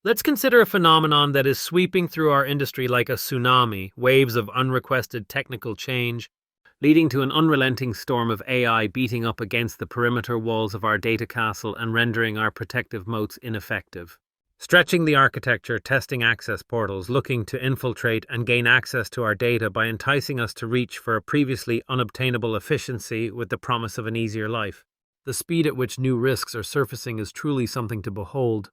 Let's consider a phenomenon that is sweeping through our industry like a tsunami, waves of unrequested technical change, leading to an unrelenting storm of AI beating up against the perimeter walls of our data castle and rendering our protective moats ineffective. Stretching the architecture, testing access portals, looking to infiltrate and gain access to our data by enticing us to reach for a previously unobtainable efficiency with the promise of an easier life. The speed at which new risks are surfacing is truly something to behold.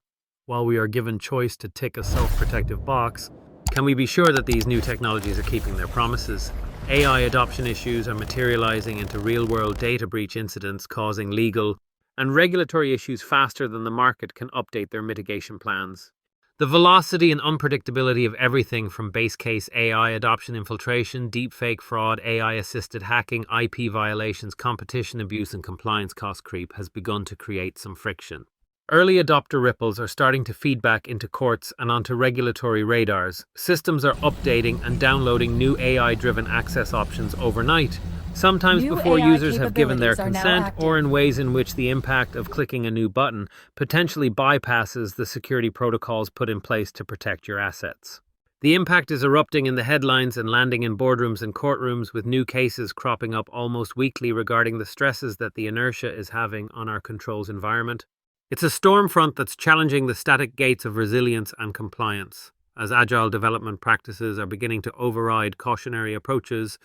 While we are given choice to tick a self-protective box, can we be sure that these new technologies are keeping their promises? AI adoption issues are materializing into real-world data breach incidents, causing legal and regulatory issues faster than the market can update their mitigation plans. The velocity and unpredictability of everything from base case AI adoption infiltration, deepfake fraud, AI-assisted hacking, IP violations, competition abuse, and compliance cost creep has begun to create some friction. Early adopter ripples are starting to feed back into courts and onto regulatory radars. Systems are updating and downloading new AI-driven access options overnight, sometimes New before AI users have given their capabilities are now consent active. or in ways in which the impact of clicking a new button potentially bypasses the security protocols put in place to protect your assets. The impact is erupting in the headlines and landing in boardrooms and courtrooms, with new cases cropping up almost weekly regarding the stresses that the inertia is having on our controls environment. It's a storm front that's challenging the static gates of resilience and compliance, as agile development practices are beginning to override cautionary approaches,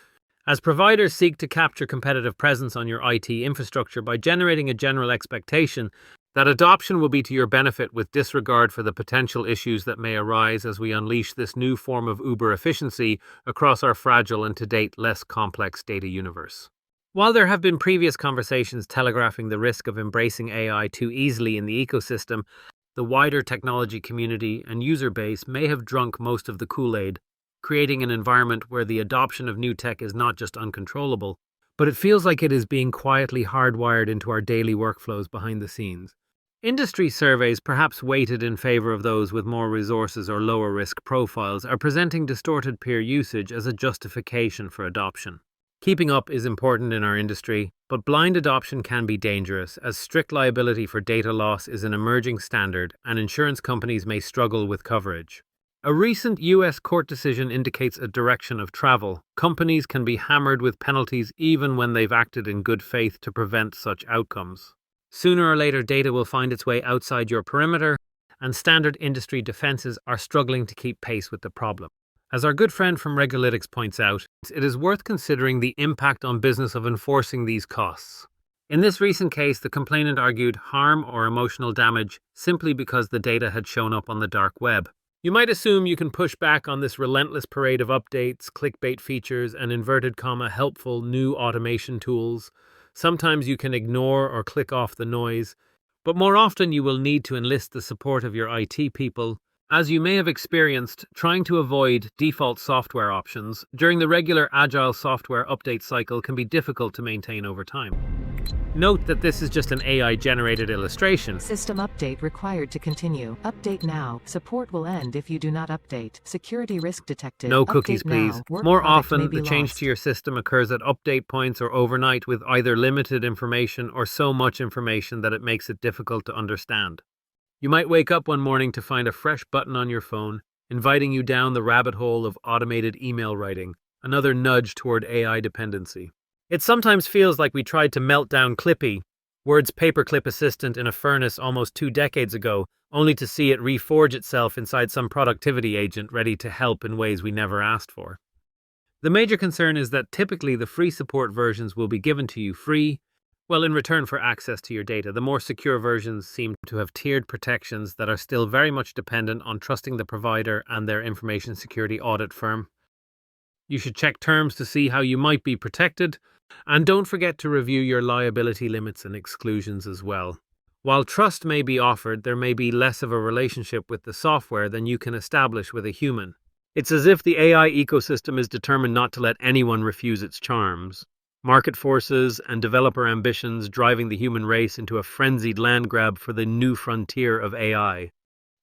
as providers seek to capture competitive presence on your IT infrastructure by generating a general expectation that adoption will be to your benefit with disregard for the potential issues that may arise as we unleash this new form of Uber efficiency across our fragile and to date less complex data universe. While there have been previous conversations telegraphing the risk of embracing AI too easily in the ecosystem, the wider technology community and user base may have drunk most of the Kool-Aid, creating an environment where the adoption of new tech is not just uncontrollable, but it feels like it is being quietly hardwired into our daily workflows behind the scenes. Industry surveys, perhaps weighted in favor of those with more resources or lower risk profiles, are presenting distorted peer usage as a justification for adoption. Keeping up is important in our industry, but blind adoption can be dangerous, as strict liability for data loss is an emerging standard and insurance companies may struggle with coverage. A recent US court decision indicates a direction of travel. Companies can be hammered with penalties even when they've acted in good faith to prevent such outcomes. Sooner or later, data will find its way outside your perimeter, and standard industry defenses are struggling to keep pace with the problem. As our good friend from Regulalytics points out, it is worth considering the impact on business of enforcing these costs. In this recent case, the complainant argued harm or emotional damage simply because the data had shown up on the dark web. You might assume you can push back on this relentless parade of updates, clickbait features, and inverted comma helpful new automation tools. Sometimes you can ignore or click off the noise, but more often you will need to enlist the support of your IT people, as you may have experienced trying to avoid default software options during the regular agile software update cycle can be difficult to maintain over time. Note that this is just an AI-generated illustration. System update required to continue. Update now. Support will end if you do not update. Security risk detected. No Update cookies, now. please. Work More product may often, be the change lost. to your system occurs at update points or overnight with either limited information or so much information that it makes it difficult to understand. You might wake up one morning to find a fresh button on your phone, inviting you down the rabbit hole of automated email writing, another nudge toward AI dependency. It sometimes feels like we tried to melt down Clippy, Word's paperclip assistant in a furnace almost 2 decades ago, only to see it reforge itself inside some productivity agent ready to help in ways we never asked for. The major concern is that typically the free support versions will be given to you free, well, in return for access to your data. The more secure versions seem to have tiered protections that are still very much dependent on trusting the provider and their information security audit firm. You should check terms to see how you might be protected, and don't forget to review your liability limits and exclusions as well. While trust may be offered, there may be less of a relationship with the software than you can establish with a human. It's as if the AI ecosystem is determined not to let anyone refuse its charms. Market forces and developer ambitions driving the human race into a frenzied land grab for the new frontier of AI.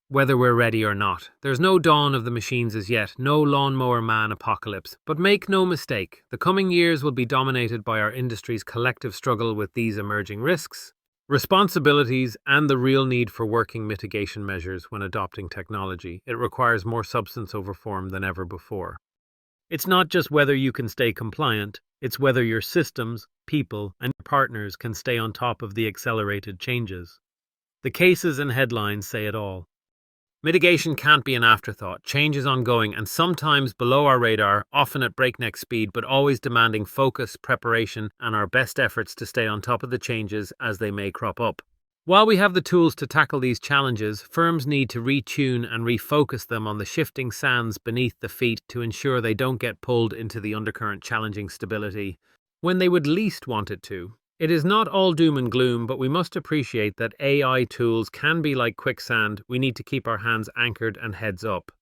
Whether we're ready or not, there's no dawn of the machines as yet, no lawnmower man apocalypse. But make no mistake, the coming years will be dominated by our industry's collective struggle with these emerging risks. Responsibilities and the real need for working mitigation measures when adopting technology. It requires more substance over form than ever before. It's not just whether you can stay compliant, it's whether your systems, people, and partners can stay on top of the accelerated changes. The cases and headlines say it all. Mitigation can't be an afterthought. Change is ongoing and sometimes below our radar, often at breakneck speed, but always demanding focus, preparation, and our best efforts to stay on top of the changes as they may crop up. While we have the tools to tackle these challenges, firms need to retune and refocus them on the shifting sands beneath the feet to ensure they don't get pulled into the undercurrent challenging stability when they would least want it to. It is not all doom and gloom, but we must appreciate that AI tools can be like quicksand. We need to keep our hands anchored and heads up.